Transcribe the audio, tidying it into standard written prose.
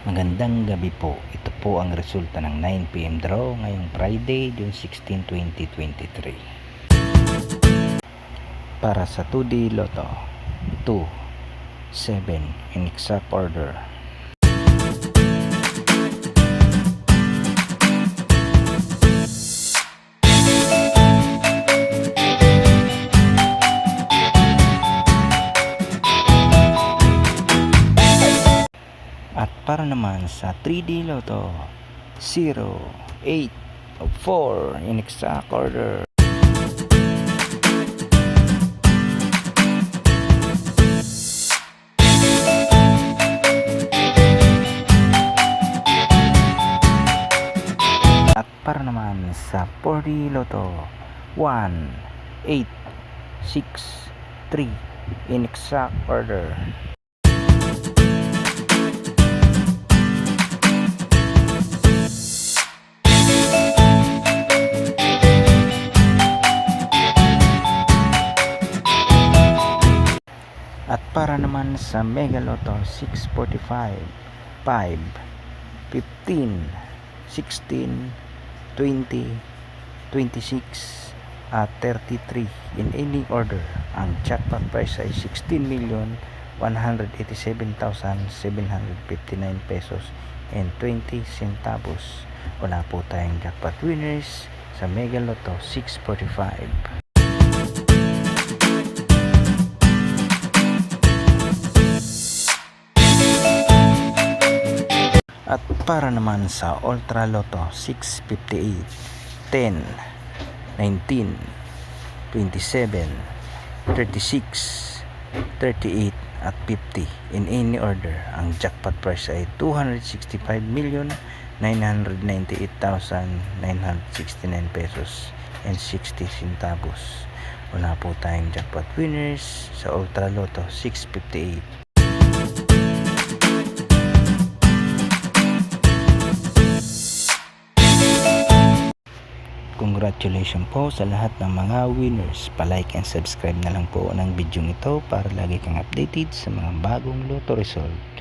Magandang gabi po. Ito po ang resulta ng 9 PM draw ngayong Friday, June 16, 2023. Para sa 2D Lotto, 2, 7 in exact order. At para naman sa 3D Lotto, 0, 8, 4 in exact order. At para naman sa 4D Lotto, 1, 8, 6, 3 in exact order. At para naman sa Mega Lotto, 645, 5, 15, 16, 20, 26 at 33 in any order. Ang jackpot prize ay 16,187,759 pesos and 20 centavos. Wala po tayong jackpot winners sa Mega Lotto 645. At para naman sa Ultra Lotto 658, 10, 19, 27, 36, 38 at 50 in any order. Ang jackpot prize ay 265,998,969 pesos and 60 centavos. Wala po tayong jackpot winners sa Ultra Lotto 658. Congratulations po sa lahat ng mga winners. Pa-like and subscribe na lang po ng video ito para lagi kang updated sa mga bagong Lotto result.